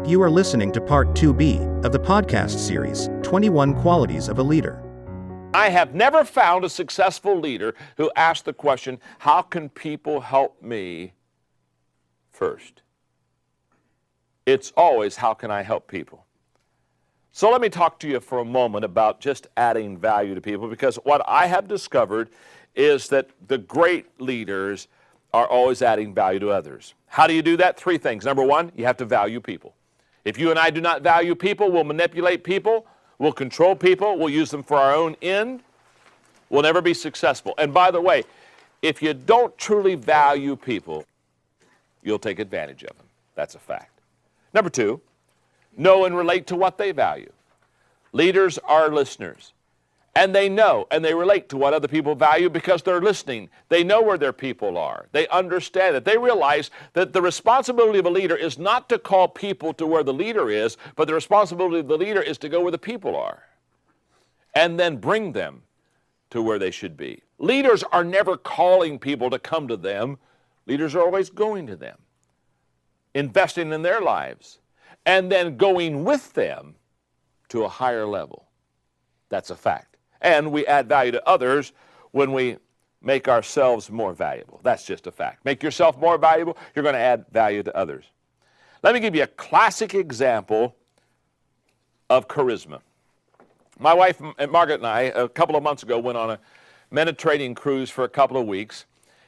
You are listening to Part 2B of the podcast series, 21 Qualities of a Leader. I have never found a successful leader who asked the question, how can people help me first? It's always, how can I help people? So let me talk to you for a moment about just adding value to people, because what I have discovered is that the great leaders are always adding value to others. How do you do that? Three things. Number one, you have to value people. If you and I do not value people, we'll manipulate people, we'll control people, we'll use them for our own end, we'll never be successful. And by the way, if you don't truly value people, you'll take advantage of them. That's a fact. Number two, know and relate to what they value. Leaders are listeners. And they know and they relate to what other people value because they're listening. They know where their people are. They understand it. They realize that the responsibility of a leader is not to call people to where the leader is, but the responsibility of the leader is to go where the people are and then bring them to where they should be. Leaders are never calling people to come to them. Leaders are always going to them, investing in their lives, and then going with them to a higher level. That's a fact. And we add value to others when we make ourselves more valuable. That's just a fact. Make yourself more valuable, you're going to add value to others. Let me give you a classic example of charisma. My wife, Margaret, and I, a couple of months ago, went on a Mediterranean cruise for a couple of weeks.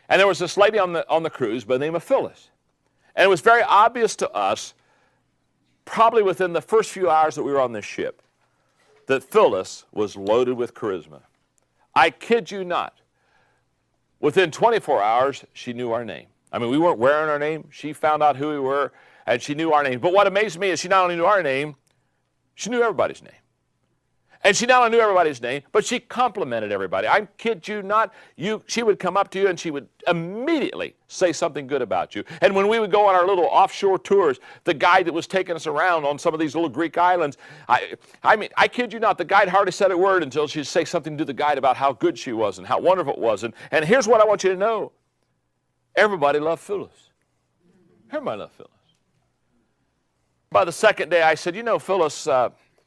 And there was this lady on the cruise by the name of Phyllis. And it was very obvious to us, probably within the first few hours that we were on this ship, that Phyllis was loaded with charisma. I kid you not. Within 24 hours, she knew our name. I mean, we weren't wearing our name. She found out who we were, and she knew our name. But what amazed me is she not only knew our name, she knew everybody's name. And she not only knew everybody's name, but she complimented everybody. I kid you not. She would come up to you and she would immediately say something good about you. And when we would go on our little offshore tours, the guide that was taking us around on some of these little Greek islands, I kid you not, the guide hardly said a word until she'd say something to the guide about how good she was and how wonderful it was. And here's what I want you to know. Everybody loved Phyllis. Everybody loved Phyllis. By the second day, I said, you know, Phyllis,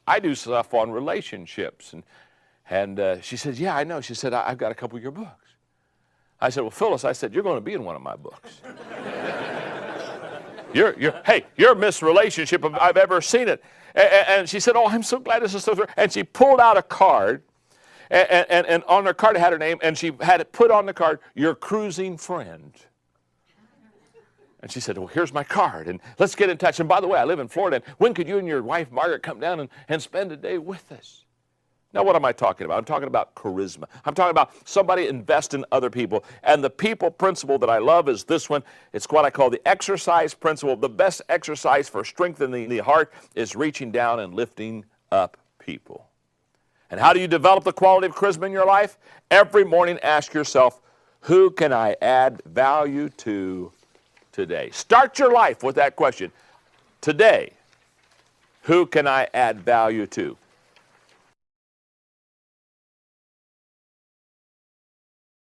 I do stuff on relationships. And she said, yeah, I know. She said, I've got a couple of your books. I said, well, Phyllis, I said, you're going to be in one of my books. You're Miss Relationship if I've ever seen it. And she said, oh, I'm so glad this is so. And she pulled out a card, and on her card it had her name, and she had it put on the card, your cruising friend. And she said, well, here's my card, and let's get in touch. And by the way, I live in Florida, and when could you and your wife, Margaret, come down and spend a day with us? Now, what am I talking about? I'm talking about charisma. I'm talking about somebody invest in other people. And the people principle that I love is this one. It's what I call the exercise principle. The best exercise for strengthening the heart is reaching down and lifting up people. And how do you develop the quality of charisma in your life? Every morning, ask yourself, who can I add value to today? Start your life with that question. Today, who can I add value to?